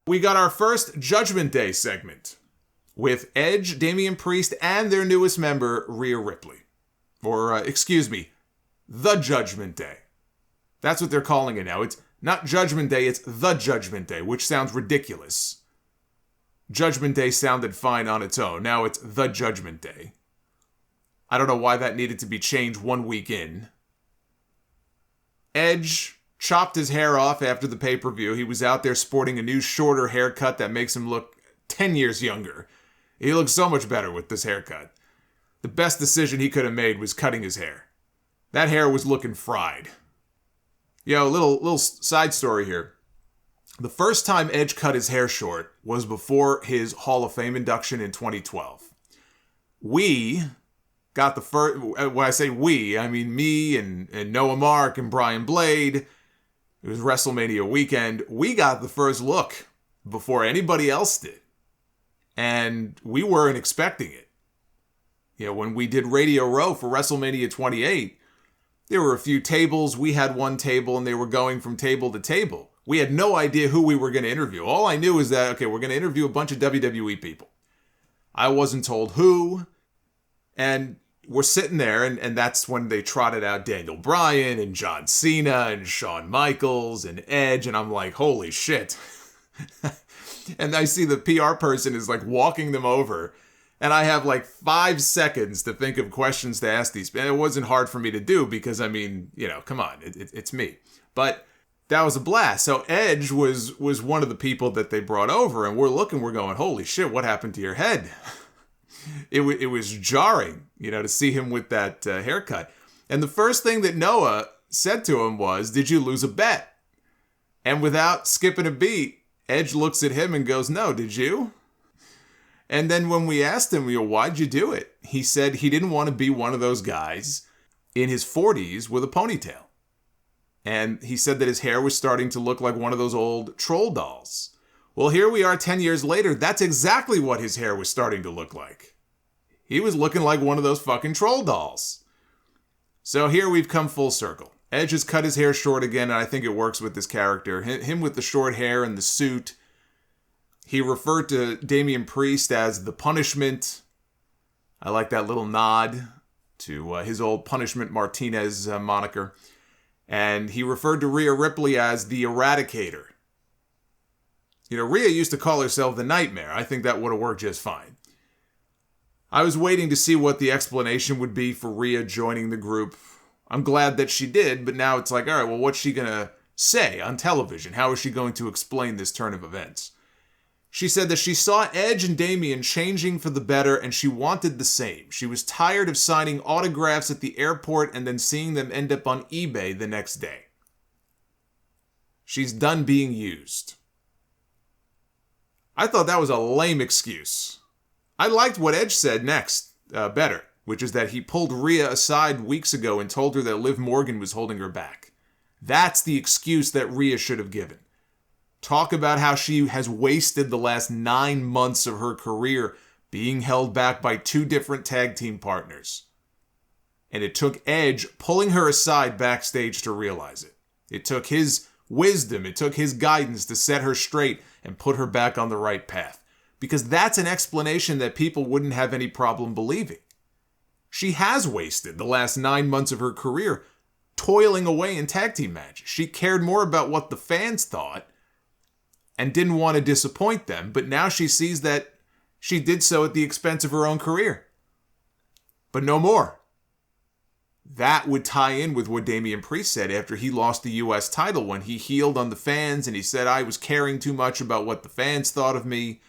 We got our first Judgment Day segment with Edge, Damian Priest, and their newest member, Rhea Ripley. Or, The Judgment Day. That's what they're calling it now. It's not Judgment Day, it's The Judgment Day, which sounds ridiculous. Judgment Day sounded fine on its own. Now it's The Judgment Day. I don't know why that needed to be changed 1 week in. Edge chopped his hair off after the pay-per-view. He was out there sporting a new shorter haircut that makes him look 10 years younger. He looks so much better with this haircut. The best decision he could have made was cutting his hair. That hair was looking fried. Yo, little side story here. The first time Edge cut his hair short was before his Hall of Fame induction in 2012. We got the first, when I say we, I mean me and Noah Mark and Brian Blade. It was WrestleMania weekend. We got the first look before anybody else did. And we weren't expecting it. You know, when we did Radio Row for WrestleMania 28, there were a few tables. We had one table and they were going from table to table. We had no idea who we were going to interview. All I knew is that, okay, we're going to interview a bunch of WWE people. I wasn't told who. And we're sitting there, and that's when they trotted out Daniel Bryan and John Cena and Shawn Michaels and Edge, and I'm like, holy shit. And I see the PR person is like walking them over, and I have like 5 seconds to think of questions to ask these. And it wasn't hard for me to do because, I mean, you know, come on, it's me. But that was a blast. So Edge was one of the people that they brought over, and we're going, holy shit, what happened to your head? It was jarring, you know, to see him with that haircut. And the first thing that Noah said to him was, did you lose a bet? And without skipping a beat, Edge looks at him and goes, no, did you? And then when we asked him, you know, why'd you do it? He said he didn't want to be one of those guys in his 40s with a ponytail. And he said that his hair was starting to look like one of those old troll dolls. Well, here we are 10 years later. That's exactly what his hair was starting to look like. He was looking like one of those fucking troll dolls. So here we've come full circle. Edge has cut his hair short again, and I think it works with this character. Him with the short hair and the suit. He referred to Damian Priest as the Punishment. I like that little nod to his old Punishment Martinez moniker. And he referred to Rhea Ripley as the Eradicator. You know, Rhea used to call herself the Nightmare. I think that would have worked just fine. I was waiting to see what the explanation would be for Rhea joining the group. I'm glad that she did, but now it's like, all right, well, what's she going to say on television? How is she going to explain this turn of events? She said that she saw Edge and Damian changing for the better, and she wanted the same. She was tired of signing autographs at the airport and then seeing them end up on eBay the next day. She's done being used. I thought that was a lame excuse. I liked what Edge said next, better, which is that he pulled Rhea aside weeks ago and told her that Liv Morgan was holding her back. That's the excuse that Rhea should have given. Talk about how she has wasted the last 9 months of her career being held back by 2 different tag team partners. And it took Edge pulling her aside backstage to realize it. It took his wisdom, it took his guidance to set her straight and put her back on the right path. Because that's an explanation that people wouldn't have any problem believing. She has wasted the last 9 months of her career toiling away in tag team matches. She cared more about what the fans thought and didn't want to disappoint them, but now she sees that she did so at the expense of her own career. But no more. That would tie in with what Damian Priest said after he lost the U.S. title when he healed on the fans and he said, I was caring too much about what the fans thought of me.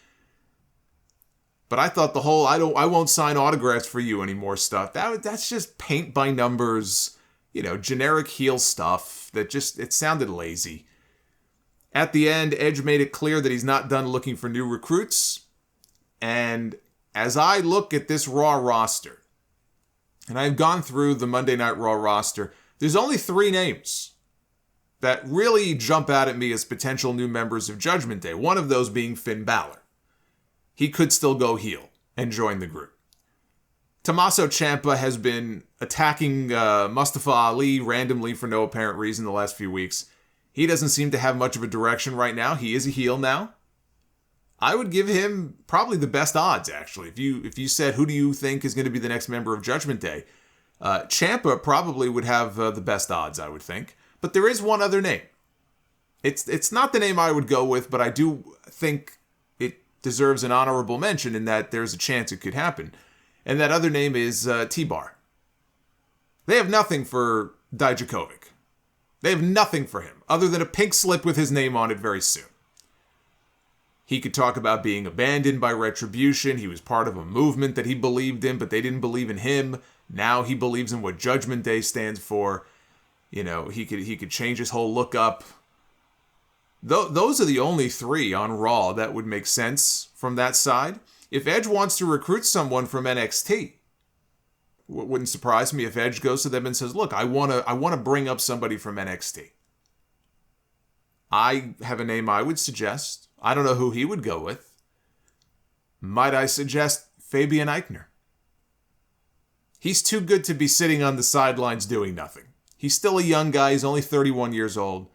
But I thought the whole, I won't sign autographs for you anymore stuff, that's just paint by numbers, you know, generic heel stuff that just, it sounded lazy. At the end, Edge made it clear that he's not done looking for new recruits. And as I look at this Raw roster, and I've gone through the Monday Night Raw roster, there's only 3 names that really jump out at me as potential new members of Judgment Day. One of those being Finn Balor. He could still go heel and join the group. Tommaso Ciampa has been attacking Mustafa Ali randomly for no apparent reason the last few weeks. He doesn't seem to have much of a direction right now. He is a heel now. I would give him probably the best odds, actually. If you said, who do you think is going to be the next member of Judgment Day? Ciampa probably would have the best odds, I would think. But there is one other name. It's not the name I would go with, but I do think it deserves an honorable mention in that there's a chance it could happen. And that other name is T-Bar. They have nothing for Dijakovic. They have nothing for him other than a pink slip with his name on it very soon. He could talk about being abandoned by Retribution. He was part of a movement that he believed in, but they didn't believe in him. Now he believes in what Judgment Day stands for. You know, he could change his whole look up. Those are the only three on Raw that would make sense from that side. If Edge wants to recruit someone from NXT, wouldn't surprise me if Edge goes to them and says, look, I want to bring up somebody from NXT. I have a name I would suggest. I don't know who he would go with. Might I suggest Fabian Eichner? He's too good to be sitting on the sidelines doing nothing. He's still a young guy. He's only 31 years old.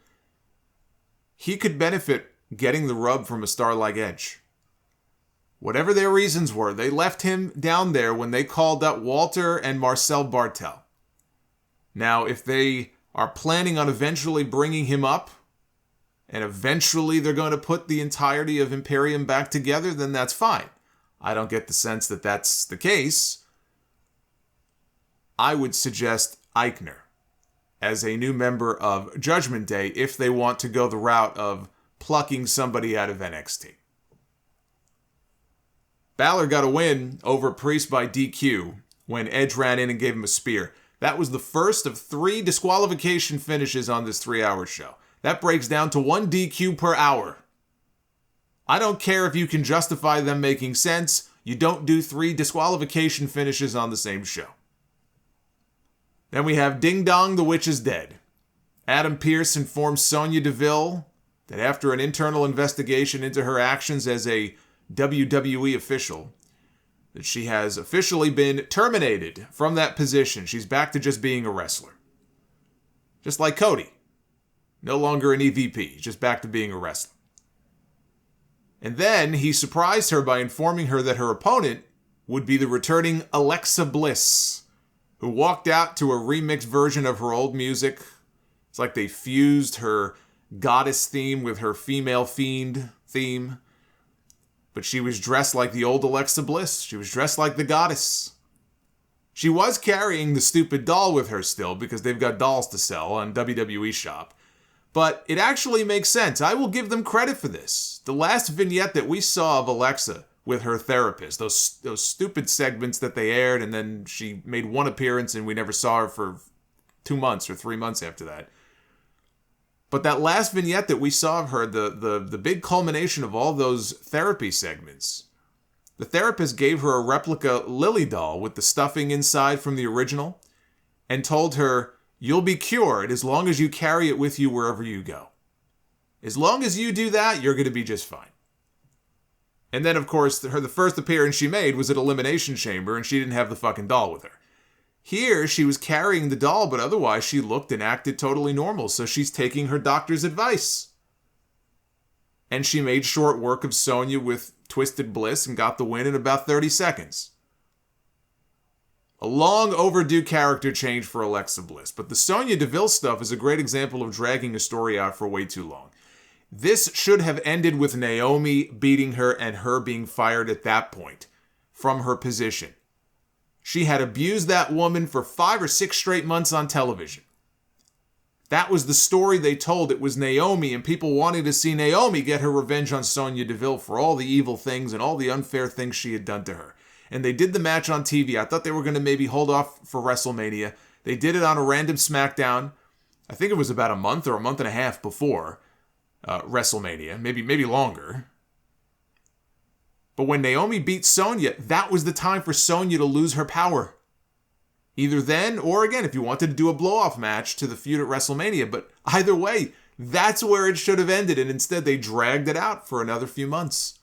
He could benefit getting the rub from a star like Edge. Whatever their reasons were, they left him down there when they called up Walter and Marcel Bartel. Now, if they are planning on eventually bringing him up, and eventually they're going to put the entirety of Imperium back together, then that's fine. I don't get the sense that that's the case. I would suggest Eichner as a new member of Judgment Day if they want to go the route of plucking somebody out of NXT. Balor got a win over Priest by DQ when Edge ran in and gave him a spear. That was the first of 3 disqualification finishes on this 3-hour show. That breaks down to 1 DQ per hour. I don't care if you can justify them making sense. You don't do 3 disqualification finishes on the same show. Then we have Ding Dong, the Witch is Dead. Adam Pearce informs Sonya Deville that after an internal investigation into her actions as a WWE official, that she has officially been terminated from that position. She's back to just being a wrestler. Just like Cody. No longer an EVP, just back to being a wrestler. And then he surprised her by informing her that her opponent would be the returning Alexa Bliss, who walked out to a remixed version of her old music. It's like they fused her goddess theme with her female fiend theme. But she was dressed like the old Alexa Bliss. She was dressed like the goddess. She was carrying the stupid doll with her still because they've got dolls to sell on WWE Shop. But it actually makes sense. I will give them credit for this. The last vignette that we saw of Alexa with her therapist, those stupid segments that they aired, and then she made one appearance and we never saw her for 2 months or 3 months after that. But that last vignette that we saw of her, the big culmination of all those therapy segments, the therapist gave her a replica Lilly doll with the stuffing inside from the original and told her, you'll be cured as long as you carry it with you wherever you go. As long as you do that, you're going to be just fine. And then, of course, the first appearance she made was at Elimination Chamber, and she didn't have the fucking doll with her. Here, she was carrying the doll, but otherwise she looked and acted totally normal, so she's taking her doctor's advice. And she made short work of Sonya with Twisted Bliss and got the win in about 30 seconds. A long overdue character change for Alexa Bliss, but the Sonya Deville stuff is a great example of dragging a story out for way too long. This should have ended with Naomi beating her and her being fired at that point from her position. She had abused that woman for 5 or 6 straight months on television. That was the story they told. It was Naomi, and people wanted to see Naomi get her revenge on Sonya Deville for all the evil things and all the unfair things she had done to her. And they did the match on TV. I thought they were going to maybe hold off for WrestleMania. They did it on a random SmackDown. I think it was about a month or a month and a half before WrestleMania, maybe longer. But when Naomi beat Sonya, that was the time for Sonya to lose her power. Either then, or again, if you wanted to do a blow-off match to the feud at WrestleMania. But either way, that's where it should have ended, and instead they dragged it out for another few months.